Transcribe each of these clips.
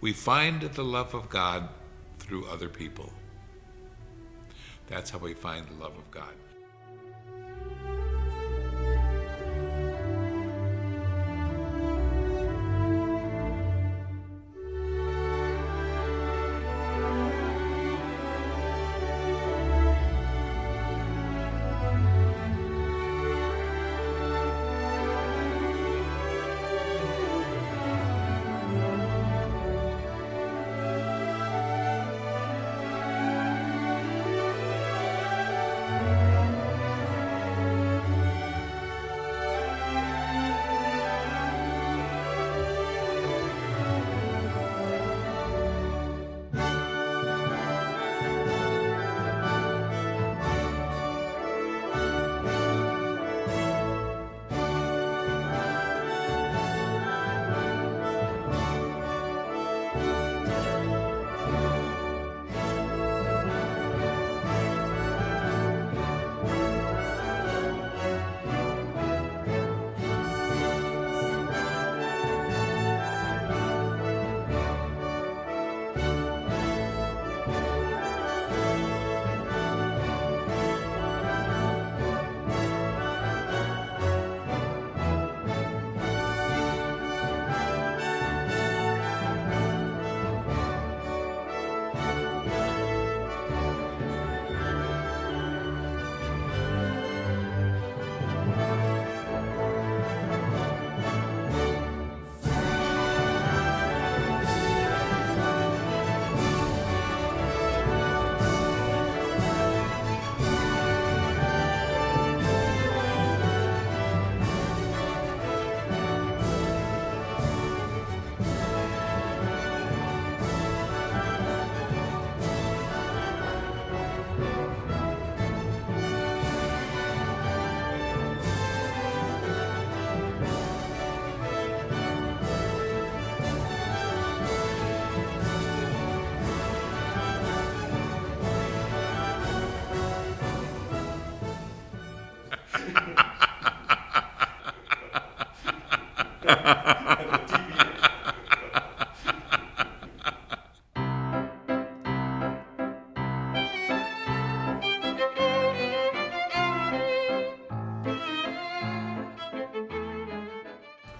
We find the love of God through other people. That's how we find the love of God.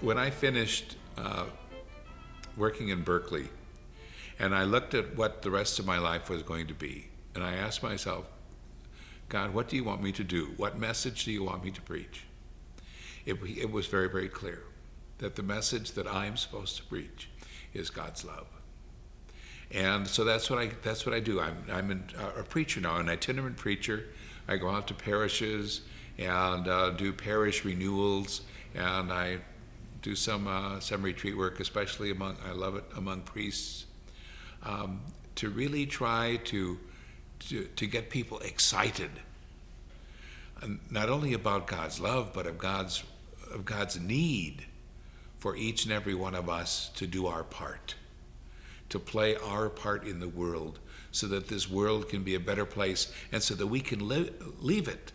When I finished working in Berkeley, and I looked at what the rest of my life was going to be, and I asked myself, God, what do you want me to do? What message do you want me to preach? It was very, very clear that the message that I'm supposed to preach is God's love. And so that's what I do. I'm a preacher now, an itinerant preacher. I go out to parishes and do parish renewals, and I do some retreat work, especially among priests, to really try to get people excited, and not only about God's love, but of God's need for each and every one of us to do our part, to play our part in the world, so that this world can be a better place, and so that we can leave it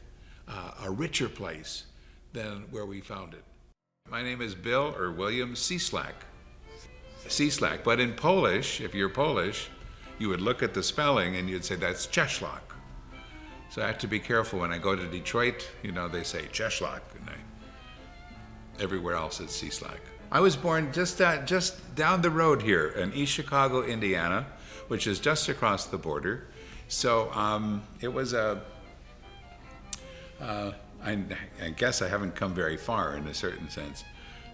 a richer place than where we found it. My name is Bill or William Cieslak. Cieslak, but in Polish, if you're Polish, you would look at the spelling and you'd say that's Cieslak. So I have to be careful when I go to Detroit. They say Cieslak, and everywhere else it's Cieslak. I was born just down the road here in East Chicago, Indiana, which is just across the border. So it was I guess I haven't come very far in a certain sense.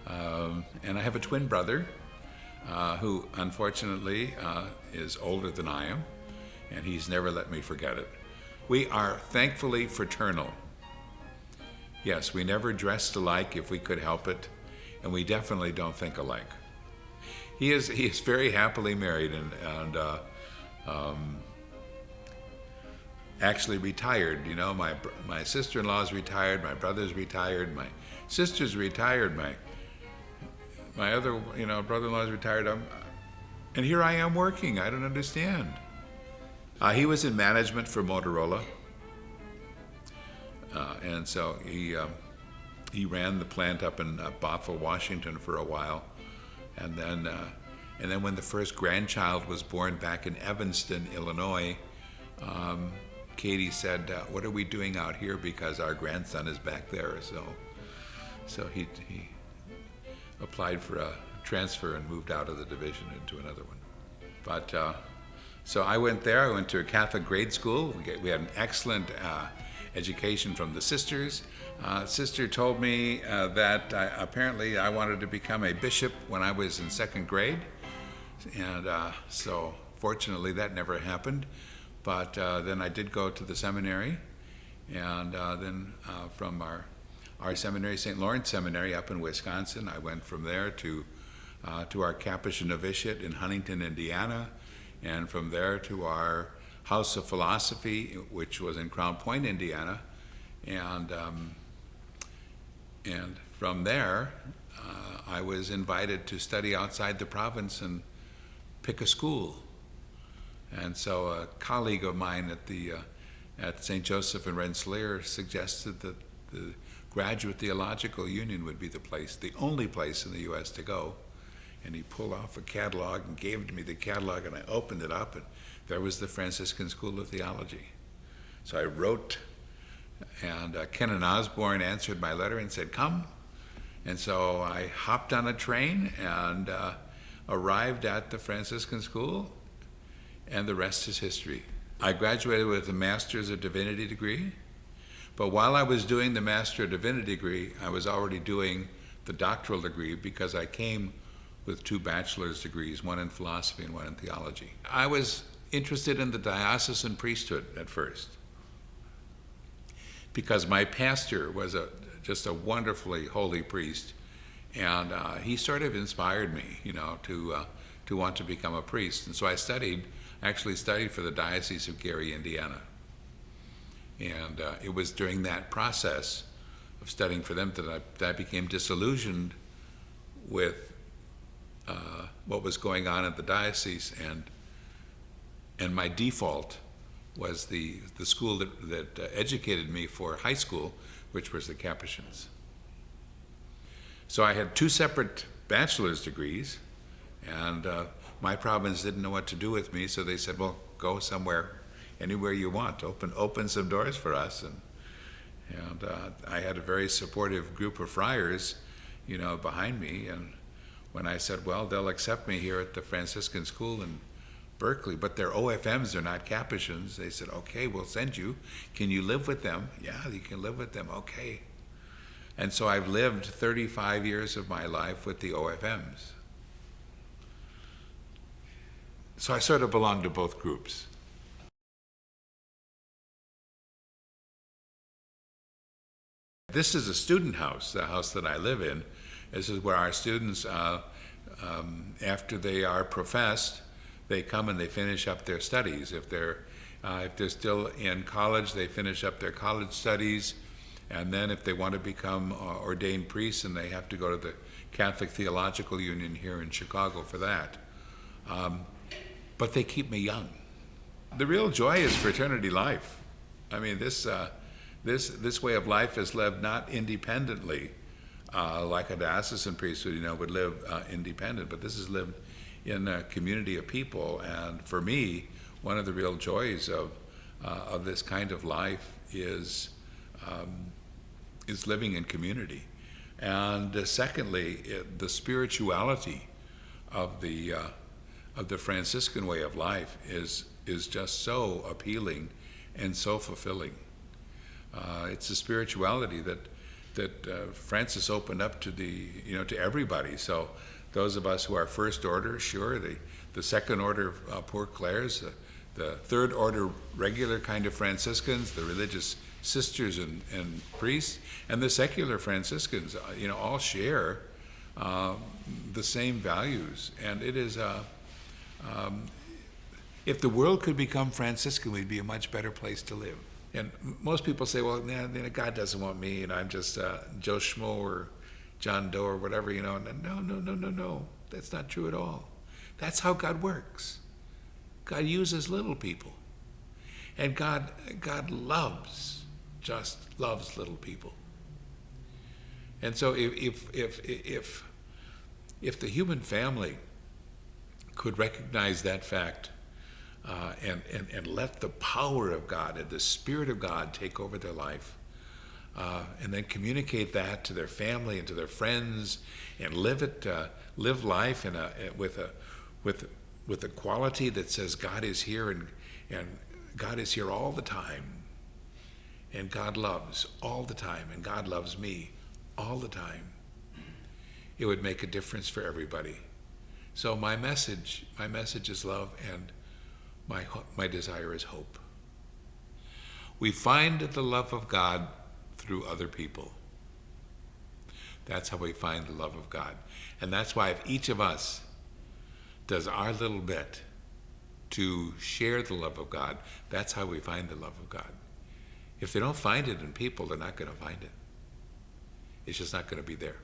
And I have a twin brother who unfortunately is older than I am, and he's never let me forget it. We are thankfully fraternal. Yes, we never dressed alike if we could help it, and we definitely don't think alike. He is very happily married and actually retired. My sister-in-law's retired, my brother's retired, my sister's retired, my other brother-in-law's retired. And here I am working. I don't understand. He was in management for Motorola, and so he ran the plant up in Bothell, Washington for a while, and then And then when the first grandchild was born back in Evanston, Illinois, Katie said, what are we doing out here, because our grandson is back there. So he applied for a transfer and moved out of the division into another one. But so I went there. I went to a Catholic grade school. We had an excellent education from the sisters. Sister told me that apparently I wanted to become a bishop when I was in second grade. And so fortunately that never happened. But then I did go to the seminary. And then from our seminary, St. Lawrence Seminary up in Wisconsin, I went from there to our Capuchin novitiate in Huntington, Indiana, and from there to our House of Philosophy, which was in Crown Point, Indiana, and from there I was invited to study outside the province and pick a school. And so a colleague of mine at St. Joseph in Rensselaer suggested that the Graduate Theological Union would be the only place in the U.S. to go. And he pulled off a catalog and gave me the catalog, and I opened it up, and there was the Franciscan School of Theology. So I wrote, and Ken Osborne answered my letter and said, come. And so I hopped on a train and arrived at the Franciscan School, and the rest is history. I graduated with a Master's of Divinity degree, but while I was doing the Master of Divinity degree, I was already doing the doctoral degree, because I came with 2 bachelor's degrees, one in philosophy and one in theology. I was interested in the diocesan priesthood at first, because my pastor was just a wonderfully holy priest, and he sort of inspired me, to want to become a priest. And so I actually studied for the Diocese of Gary, Indiana. And it was during that process of studying for them that I became disillusioned with what was going on at the diocese, and my default was the school that educated me for high school, which was the Capuchins. So I had 2 separate bachelor's degrees, and my province didn't know what to do with me, so they said, well, go somewhere, anywhere you want, open some doors for us. And I had a very supportive group of friars, behind me. And when I said, well, they'll accept me here at the Franciscan School in Berkeley, but they're OFMs, they're not Capuchins. They said, okay, we'll send you. Can you live with them? Yeah, you can live with them, okay. And so I've lived 35 years of my life with the OFMs. So I sort of belong to both groups. This is a student house, the house that I live in. This is where our students, after they are professed, they come and they finish up their studies. If they're still in college, they finish up their college studies, and then if they want to become ordained priests, and they have to go to the Catholic Theological Union here in Chicago for that. But they keep me young. The real joy is fraternity life. I mean, this way of life is lived not independently, like a diocesan priesthood, would live independent, but this is lived in a community of people. And for me, one of the real joys of this kind of life is living in community. And secondly, the spirituality of the Franciscan way of life is just so appealing and so fulfilling. It's a spirituality that Francis opened up to to everybody. So those of us who are first order, sure, the second order Poor Clares, the third order regular kind of Franciscans, the religious sisters and priests, and the secular Franciscans, all share the same values. And it is if the world could become Franciscan, we'd be a much better place to live. And most people say, well, God doesn't want me, and I'm just Joe Schmo or John Doe or whatever, No. That's not true at all. That's how God works. God uses little people. And God just loves little people. And so if the human family could recognize that fact and let the power of God and the Spirit of God take over their life, and then communicate that to their family and to their friends, and live life with a quality that says God is here, and God is here all the time, and God loves all the time, and God loves me all the time. It would make a difference for everybody. So my message is love, and my desire is hope. We find the love of God through other people. That's how we find the love of God. And that's why if each of us does our little bit to share the love of God, that's how we find the love of God. If they don't find it in people, they're not going to find it. It's just not going to be there.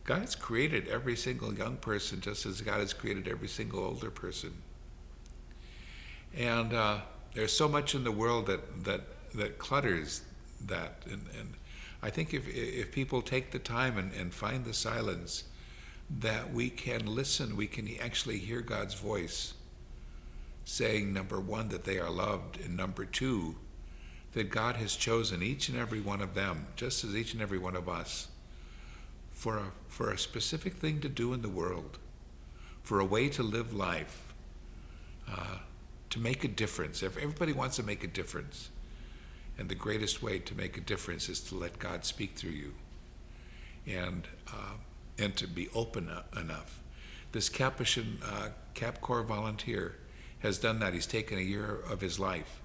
God has created every single young person just as God has created every single older person. And there's so much in the world that clutters that. And I think if people take the time and find the silence, that we can listen, we can actually hear God's voice saying, number one, that they are loved, and number two, that God has chosen each and every one of them, just as each and every one of us, for a specific thing to do in the world, for a way to live life, to make a difference. Everybody wants to make a difference. And the greatest way to make a difference is to let God speak through you, and to be open enough. This Capuchin Cap Corps volunteer has done that. He's taken a year of his life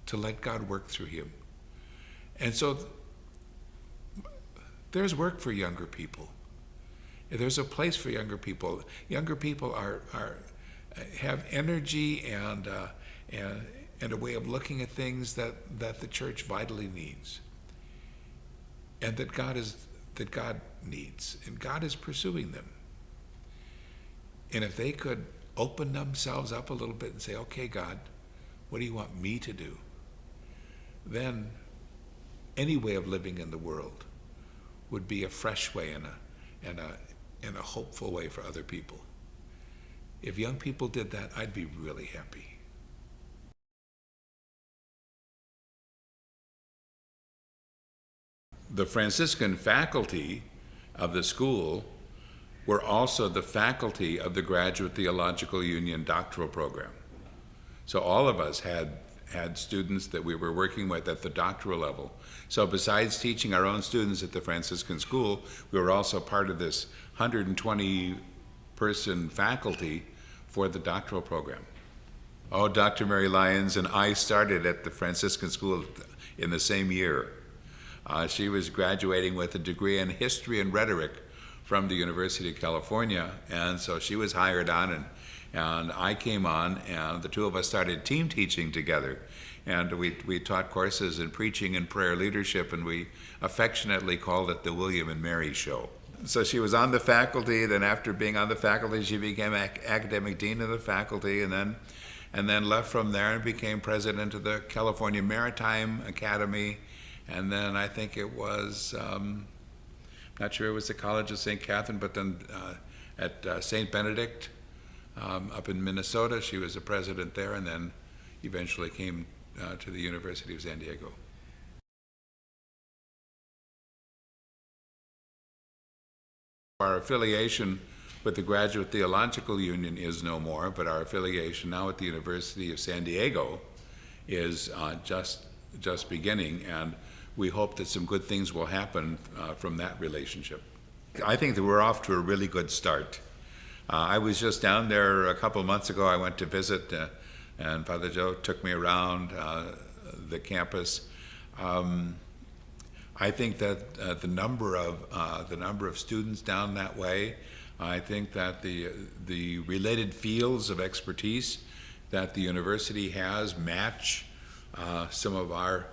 to let God work through him. And so there's work for younger people. There's a place for younger people. Younger people have energy and a way of looking at things that the church vitally needs, and that God needs, and God is pursuing them. And if they could open themselves up a little bit and say, okay, God, what do you want me to do? Then any way of living in the world would be a fresh way and a hopeful way for other people. If young people did that, I'd be really happy. The Franciscan faculty of the school were also the faculty of the Graduate Theological Union doctoral program. So all of us had students that we were working with at the doctoral level. So besides teaching our own students at the Franciscan school, we were also part of this 120-person faculty for the doctoral program. Oh, Dr. Mary Lyons and I started at the Franciscan school in the same year. She was graduating with a degree in history and rhetoric from the University of California, and so she was hired on, and I came on, and the two of us started team teaching together, and we taught courses in preaching and prayer leadership, and we affectionately called it the William and Mary Show. So she was on the faculty, then after being on the faculty, she became academic dean of the faculty, and then left from there and became president of the California Maritime Academy, and then I think it was, not sure it was the College of St. Catherine, but then at St. Benedict up in Minnesota, she was the president there, and then eventually came to the University of San Diego. Our affiliation with the Graduate Theological Union is no more, but our affiliation now at the University of San Diego is just beginning, and we hope that some good things will happen from that relationship. I think that we're off to a really good start. I was just down there a couple of months ago. I went to visit, and Father Joe took me around the campus. I think that the number of students down that way, I think that the related fields of expertise that the university has match some of our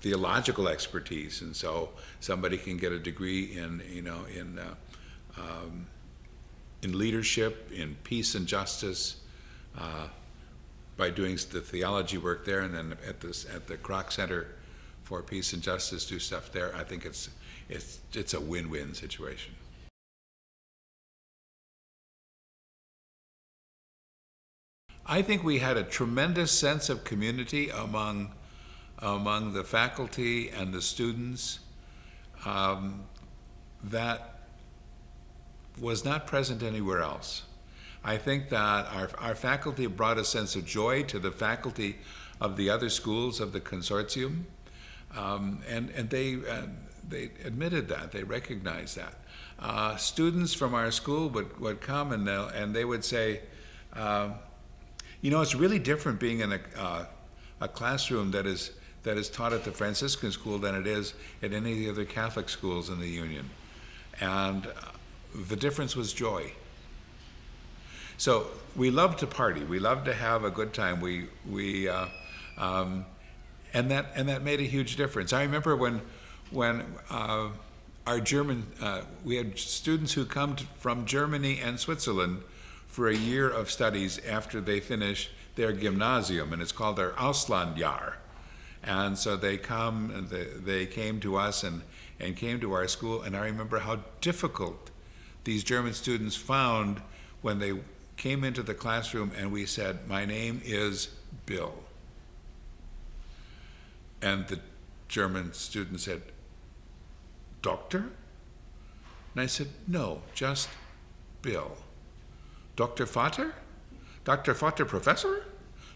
theological expertise, and so somebody can get a degree in leadership, in peace and justice, by doing the theology work there, and then at the Kroc Center for Peace and Justice do stuff there. I think it's a win-win situation. I think we had a tremendous sense of community among the faculty and the students that was not present anywhere else. I think that our faculty brought a sense of joy to the faculty of the other schools of the consortium, and they admitted that, they recognized that. Students from our school would come and they would say, it's really different being in a classroom that is taught at the Franciscan school than it is at any of the other Catholic schools in the Union. And the difference was joy. So we loved to party. We loved to have a good time. And that made a huge difference. I remember when our German, we had students who come from Germany and Switzerland for a year of studies after they finish their gymnasium, and it's called their Auslandjahr. And so they come, and they came to us and came to our school, and I remember how difficult these German students found when they came into the classroom and we said, "My name is Bill." And the German student said, "Doctor?" And I said, "No, just Bill." "Dr. Vater? Dr. Vater Professor?"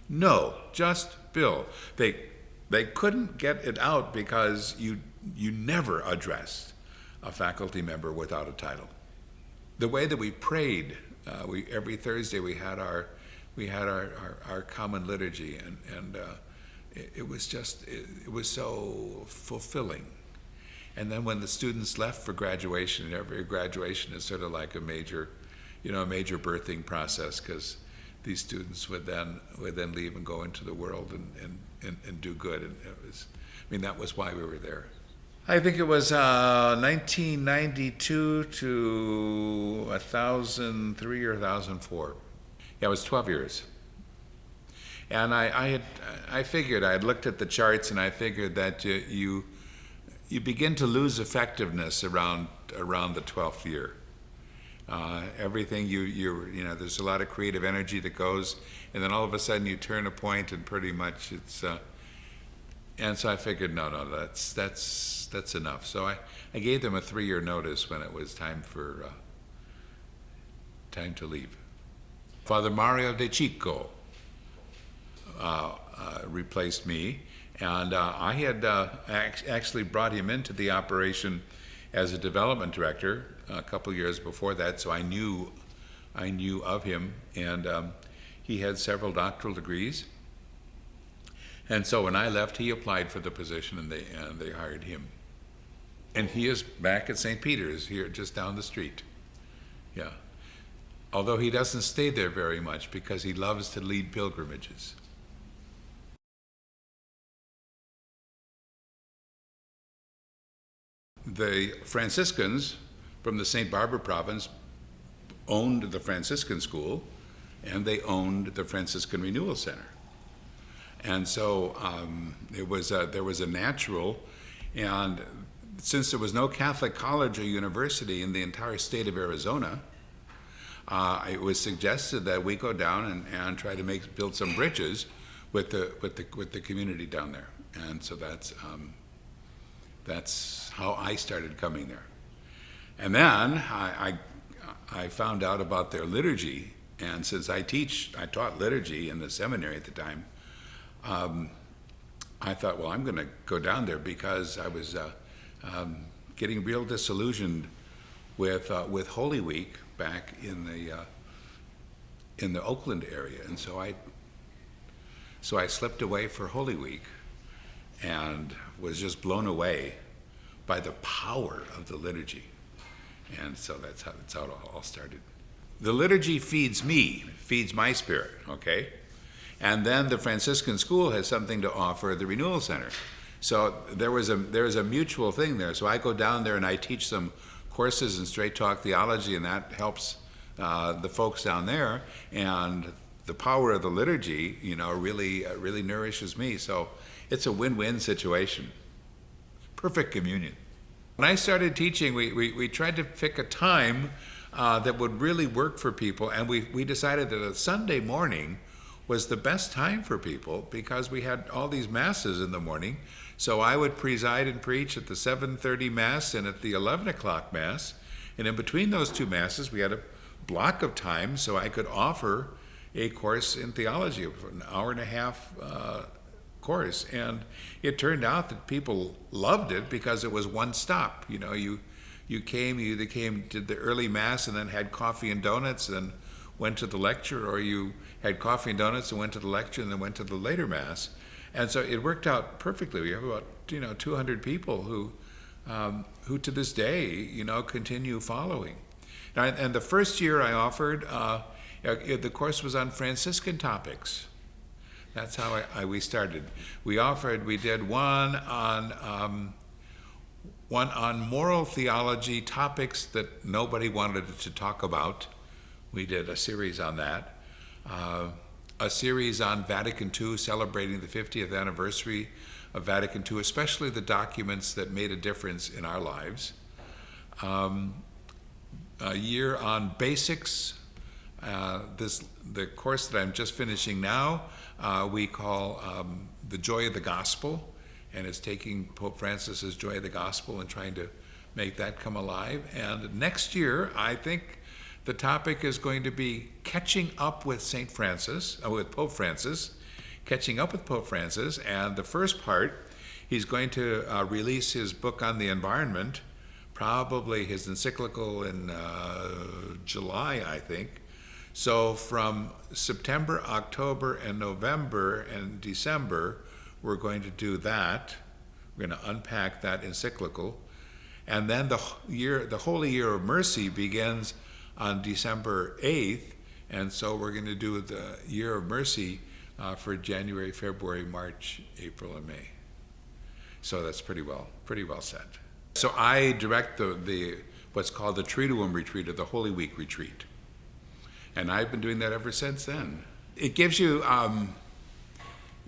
"No, just Bill." They couldn't get it out because you never addressed a faculty member without a title. The way that we prayed, every Thursday we had our common liturgy, and it was so fulfilling. And then when the students left for graduation, every graduation is sort of like a major birthing process, because these students would then leave and go into the world and do good. And that was why we were there. I think it was 1992 to 2003 or 2004. Yeah, it was 12 years. And I had looked at the charts, and I figured that you begin to lose effectiveness around the 12th year. Everything there's a lot of creative energy that goes, and then all of a sudden you turn a point, and pretty much it's. And so I figured, no, that's enough. So I gave them a 3-year notice when it was time to leave. Father Mario De Chico replaced me, and I had actually brought him into the operation as a development director a couple years before that, so I knew of him, and he had several doctoral degrees. And so when I left, he applied for the position, and they hired him. And he is back at St. Peter's here, just down the street. Yeah. Although he doesn't stay there very much because he loves to lead pilgrimages. The Franciscans from the St. Barbara province owned the Franciscan school, and they owned the Franciscan Renewal Center. And so there was a natural, and since there was no Catholic college or university in the entire state of Arizona, it was suggested that we go down and try to build some bridges with the community down there. And so that's how I started coming there. And then I found out about their liturgy, and since I taught liturgy in the seminary at the time, I thought, well, I'm going to go down there, because I was getting real disillusioned with Holy Week back in the Oakland area, and so I slipped away for Holy Week, and was just blown away by the power of the liturgy, and so that's how it all started. The liturgy feeds my spirit, okay? And then the Franciscan school has something to offer the Renewal Center. So there was a mutual thing there. So I go down there and I teach some courses in straight talk theology, and that helps the folks down there. And the power of the liturgy, really nourishes me. So it's a win-win situation. Perfect communion. When I started teaching, we tried to pick a time that would really work for people, and we decided that a Sunday morning was the best time for people because we had all these masses in the morning. So I would preside and preach at the 7:30 Mass and at the 11 o'clock Mass. And in between those two Masses, we had a block of time so I could offer a course in theology, an hour and a half course. And it turned out that people loved it because it was one stop. You know, you either came to the early Mass and then had coffee and donuts and went to the lecture, or you had coffee and donuts and went to the lecture and then went to the later Mass. And so it worked out perfectly. We have about 200 people who to this day continue following. And the first year I offered, the course was on Franciscan topics. That's how we started. We did one on moral theology, topics that nobody wanted to talk about. We did a series on that. A series on Vatican II, celebrating the 50th anniversary of Vatican II, especially the documents that made a difference in our lives. A year on basics. The course that I'm just finishing now, we call The Joy of the Gospel, and it's taking Pope Francis's Joy of the Gospel and trying to make that come alive. And next year, I think the topic is going to be catching up with with Pope Francis, catching up with Pope Francis. And the first part, he's going to release his book on the environment, probably his encyclical in July, I think. So from September, October, and November, and December, we're going to do that. We're going to unpack that encyclical. And then the Holy Year of Mercy begins on December 8th, and so we're going to do the Year of Mercy for January, February, March, April, and May. So that's pretty well set. So I direct the what's called the Triduum Retreat, or the Holy Week Retreat, and I've been doing that ever since then. It gives you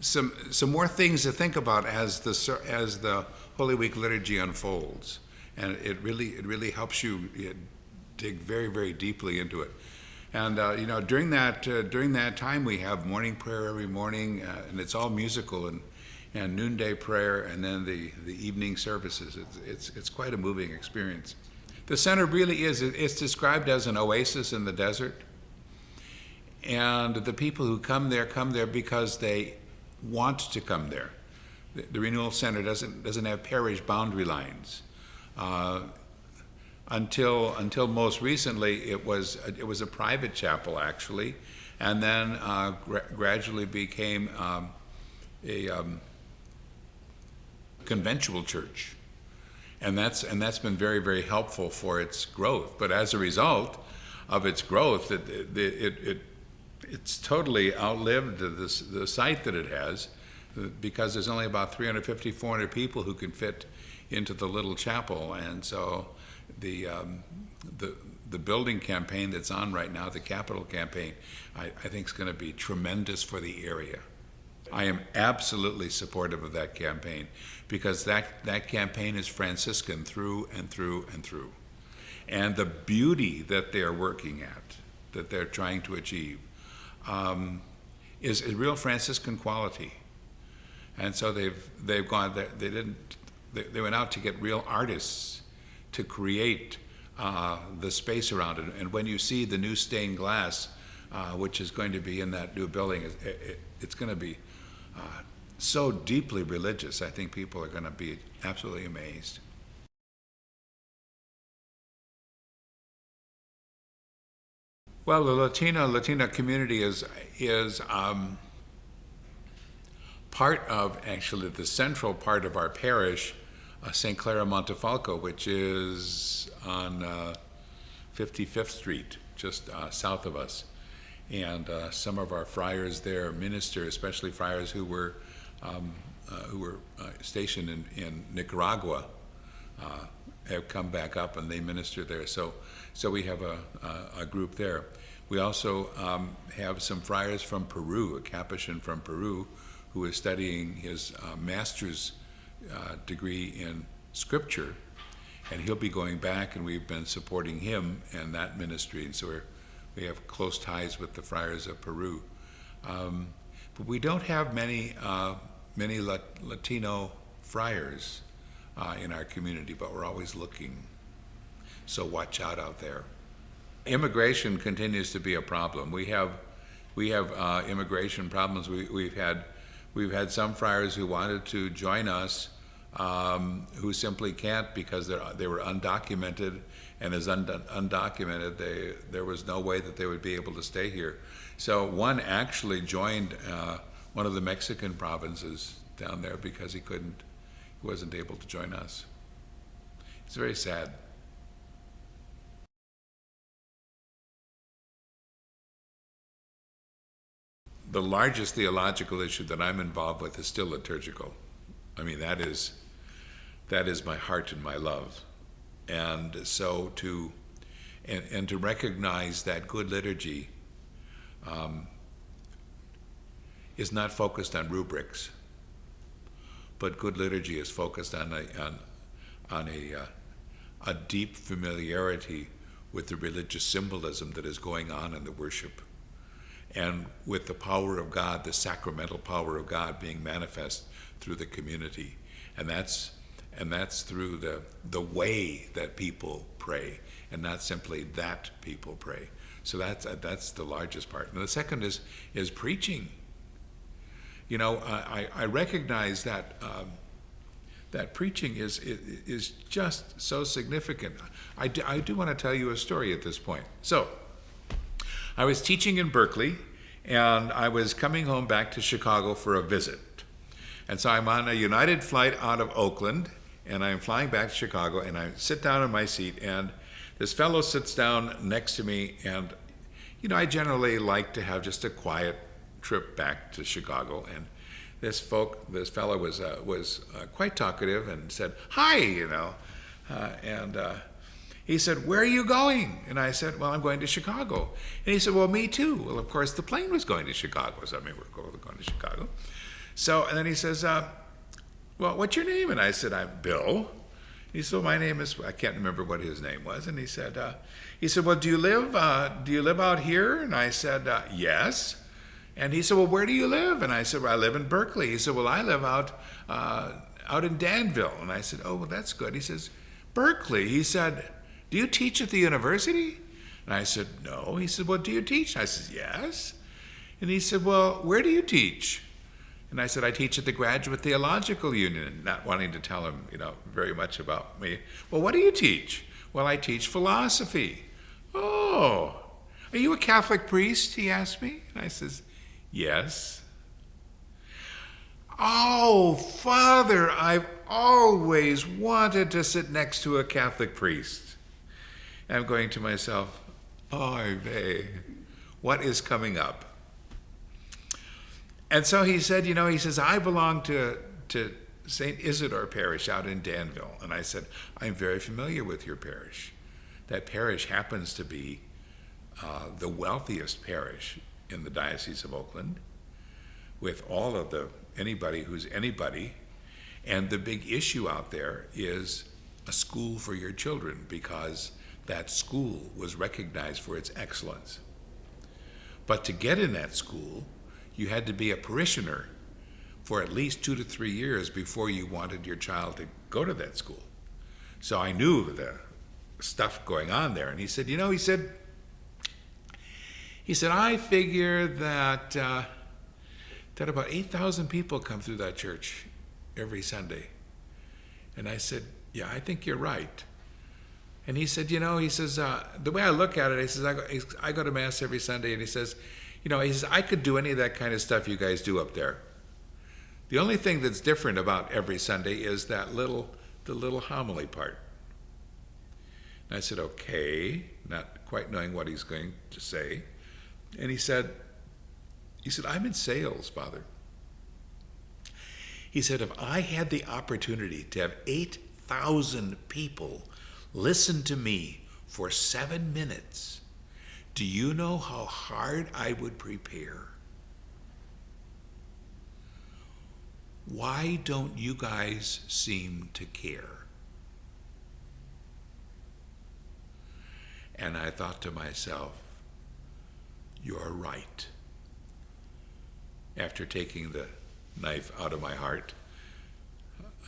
some more things to think about as the Holy Week liturgy unfolds, and it really helps you dig very, very deeply into it. And during that time we have morning prayer every morning, and it's all musical, and noonday prayer, and then the evening services. It's quite a moving experience. The center really it's described as an oasis in the desert, and the people who come there because they want to come there. The Renewal Center doesn't have parish boundary lines. Until most recently, it was a private chapel, actually, and then gradually became a conventual church, and that's been very, very helpful for its growth. But as a result of its growth, it's totally outlived the site that it has, because there's only about 350, 400 people who can fit into the little chapel, and so the building campaign that's on right now, the capital campaign, I think is going to be tremendous for the area. I am absolutely supportive of that campaign, because that campaign is Franciscan through and through and through. And the beauty that they're working at, that they're trying to achieve, is a real Franciscan quality. And so they've gone there. They went out to get real artists to create the space around it. And when you see the new stained glass, which is going to be in that new building, it's going to be so deeply religious. I think people are going to be absolutely amazed. Well, the Latino community is part of, actually, the central part of our parish, St. Clara Montefalco, which is on 55th Street, just south of us. And some of our friars there minister, especially friars who were stationed in Nicaragua, have come back up and they minister there. So we have a group there. We also have some friars from Peru, a Capuchin from Peru, who is studying his master's degree in Scripture, and he'll be going back, and we've been supporting him and that ministry, and so we have close ties with the friars of Peru. But we don't have many Latino friars in our community, but we're always looking. So watch out there. Immigration continues to be a problem. We have immigration problems. We've had some friars who wanted to join us, who simply can't because they were undocumented, and as undocumented, there was no way that they would be able to stay here. So one actually joined one of the Mexican provinces down there because he wasn't able to join us. It's very sad. The largest theological issue that I'm involved with is still liturgical. I mean, that is my heart and my love. And so to recognize that good liturgy is not focused on rubrics, but good liturgy is focused on a deep familiarity with the religious symbolism that is going on in the worship, and with the power of God, the sacramental power of God being manifest through the community. And that's through the way that people pray, and not simply that people pray. So that's the largest part. And the second is preaching. You know, I recognize that that preaching is just so significant. I do want to tell you a story at this point. So I was teaching in Berkeley, and I was coming home back to Chicago for a visit. And so I'm on a United flight out of Oakland, and I'm flying back to Chicago, and I sit down in my seat, and this fellow sits down next to me, and you know, I generally like to have just a quiet trip back to Chicago. And this fellow was quite talkative and said, "Hi," you know, and he said, "Where are you going?" And I said, "Well, I'm going to Chicago." And he said, "Well, me too." Well, of course, the plane was going to Chicago, so I mean, we're going to Chicago. So, and then he says, "Well, what's your name?" And I said, "I'm Bill." He said, "Well, my name is," I can't remember what his name was. And he said, "Well, do you live out here?" And I said, "Yes." And he said, "Well, where do you live?" And I said, "Well, I live in Berkeley." He said, "Well, I live out in Danville." And I said, "Oh, well, that's good." He says, "Berkeley." He said, "Do you teach at the university?" And I said, "No." He said, "Well, do you teach?" And I said, "Yes." And he said, "Well, where do you teach?" And I said, "I teach at the Graduate Theological Union," not wanting to tell him, you know, very much about me. "Well, what do you teach?" "Well, I teach philosophy." "Oh, are you a Catholic priest?" he asked me. And I says, "Yes." "Oh, Father, I've always wanted to sit next to a Catholic priest." And I'm going to myself, "Oy vey, what is coming up?" And so he said, he says, "I belong to St. Isidore Parish out in Danville." And I said, "I'm very familiar with your parish. That parish happens to be the wealthiest parish in the Diocese of Oakland, with all of anybody who's anybody. And the big issue out there is a school for your children, because that school was recognized for its excellence. But to get in that school, you had to be a parishioner for at least 2 to 3 years before you wanted your child to go to that school. So I knew the stuff going on there. And he said, he said, "I figure that about 8,000 people come through that church every Sunday." And I said, "Yeah, I think you're right." And he said, he says, the way I look at it, he says, I go to Mass every Sunday, and he says, he says, "I could do any of that kind of stuff you guys do up there. The only thing that's different about every Sunday is the little homily part." And I said, "Okay," not quite knowing what he's going to say. And he said, "I'm in sales, Father." He said, "If I had the opportunity to have 8,000 people listen to me for 7 minutes, do you know how hard I would prepare? Why don't you guys seem to care?" And I thought to myself, you're right. after taking the knife out of my heart.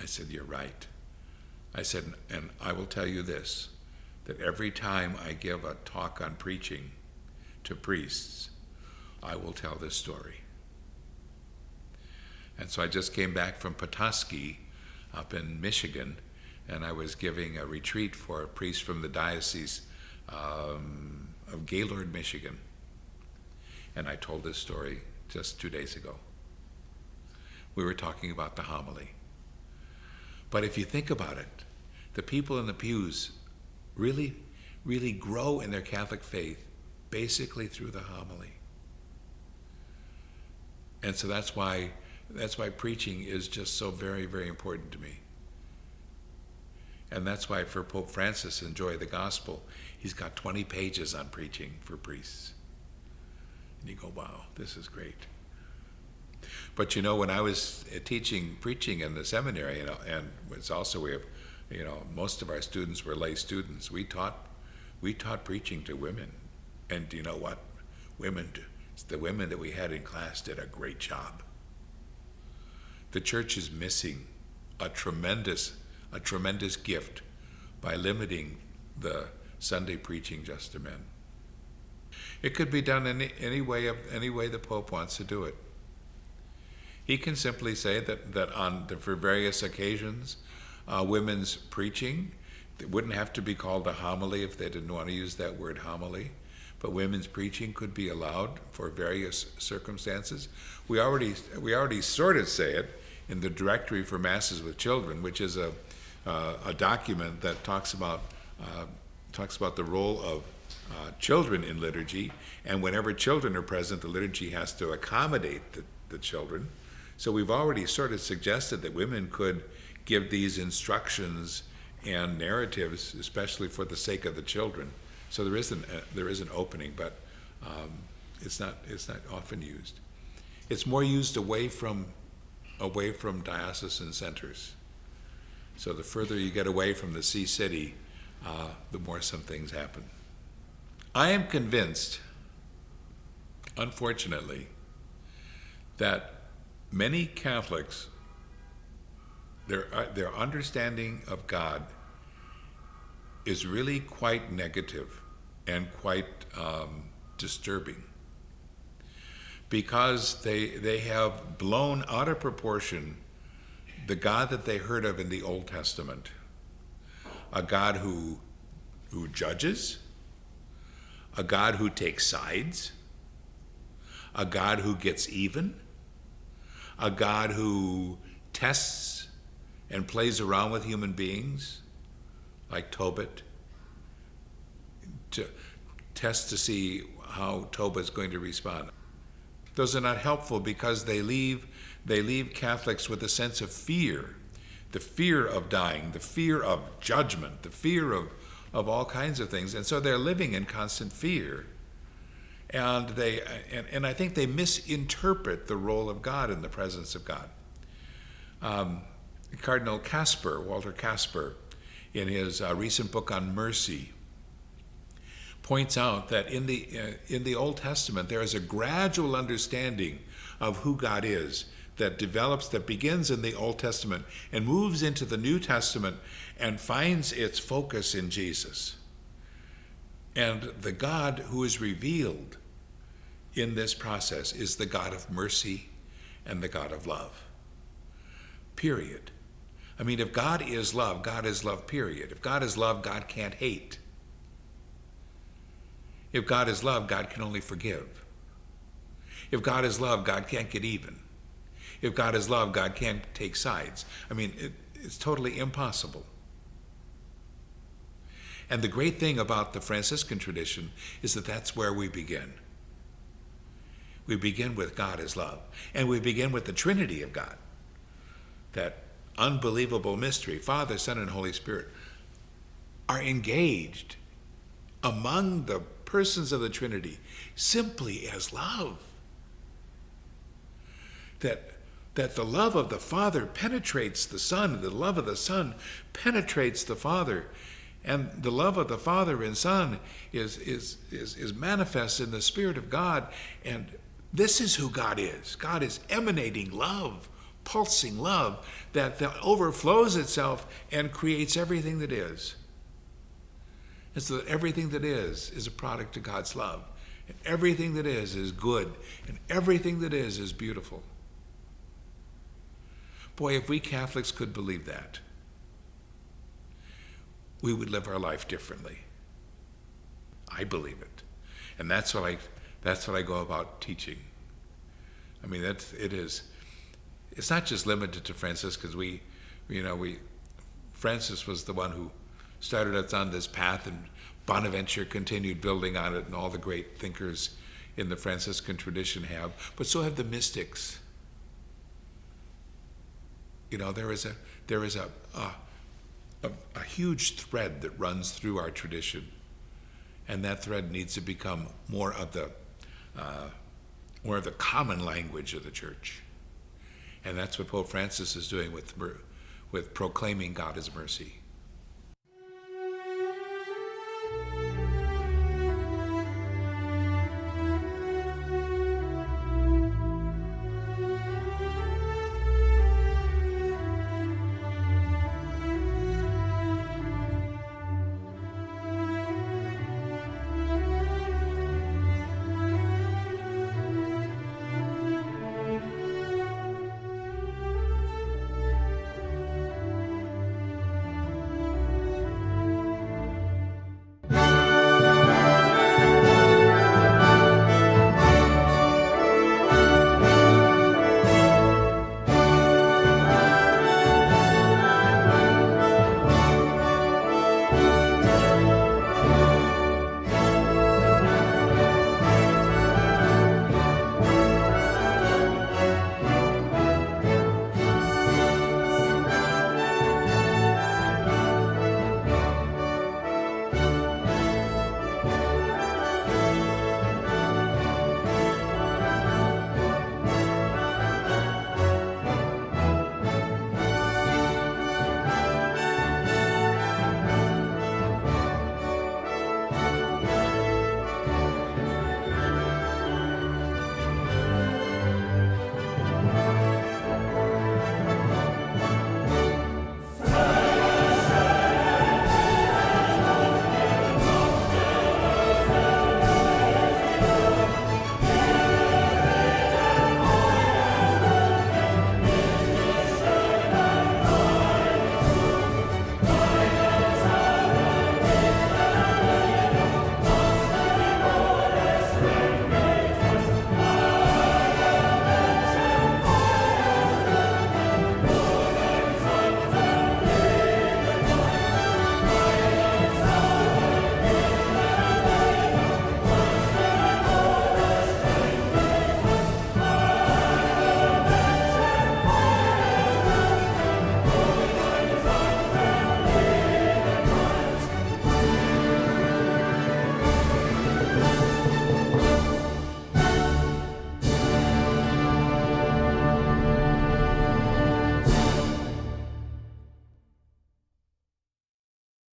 I said, "You're right." I said, "And I will tell you this, that every time I give a talk on preaching to priests, I will tell this story." And so I just came back from Petoskey up in Michigan, and I was giving a retreat for a priest from the diocese of Gaylord, Michigan. And I told this story just 2 days ago. We were talking about the homily. But if you think about it, the people in the pews really, really grow in their Catholic faith basically through the homily. And so that's why preaching is just so very, very important to me. And that's why for Pope Francis in Joy of the Gospel, he's got 20 pages on preaching for priests. And you go, wow, this is great. But you know, when I was preaching in the seminary, and it's also we have, most of our students were lay students. We taught preaching to women, and do you know what? The women that we had in class did a great job. The church is missing a tremendous gift by limiting the Sunday preaching just to men. It could be done any way the Pope wants to do it. He can simply say that for various occasions, women's preaching, it wouldn't have to be called a homily if they didn't want to use that word homily, but women's preaching could be allowed for various circumstances. We already sort of say it in the Directory for Masses with Children, which is a document that talks about the role of children in liturgy, and whenever children are present, the liturgy has to accommodate the children. So we've already sort of suggested that women could give these instructions and narratives, especially for the sake of the children. So there is an opening, but it's not often used. It's more used away from diocesan centers. So the further you get away from the sea city, the more some things happen. I am convinced, unfortunately, that many Catholics, their understanding of God is really quite negative and quite disturbing, because they have blown out of proportion the God that they heard of in the Old Testament, a God who judges, a God who takes sides, a God who gets even, a God who tests and plays around with human beings, like Tobit, to test to see how Tobit is going to respond. Those are not helpful because they leave Catholics with a sense of fear, the fear of dying, the fear of judgment, the fear of all kinds of things, and so they're living in constant fear. And I think they misinterpret the role of God in the presence of God. Cardinal Walter Casper, in his recent book on mercy, points out that in the Old Testament there is a gradual understanding of who God is that begins in the Old Testament and moves into the New Testament and finds its focus in Jesus. And the God who is revealed in this process is the God of mercy and the God of love. Period. I mean, if God is love, period. If God is love, God can't hate. If God is love, God can only forgive. If God is love, God can't get even. If God is love, God can't take sides. I mean, it's totally impossible. And the great thing about the Franciscan tradition is that that's where we begin. We begin with God as love. And we begin with the Trinity of God. That unbelievable mystery, Father, Son, and Holy Spirit, are engaged among the persons of the Trinity simply as love. That the love of the Father penetrates the Son, and the love of the Son penetrates the Father, and the love of the Father and Son is manifest in the Spirit of God, and This is who God is. God is emanating love, pulsing love that overflows itself and creates everything that is. And so that everything that is a product of God's love. And everything that is good. And everything that is beautiful. Boy, if we Catholics could believe that, we would live our life differently. I believe it. And that's what I go about teaching. I mean, it's not just limited to Franciscans. Francis was the one who started us on this path, and Bonaventure continued building on it, and all the great thinkers in the Franciscan tradition have, but so have the mystics. There is a huge thread that runs through our tradition, and that thread needs to become more of the common language of the church. And that's what Pope Francis is doing with proclaiming God as mercy.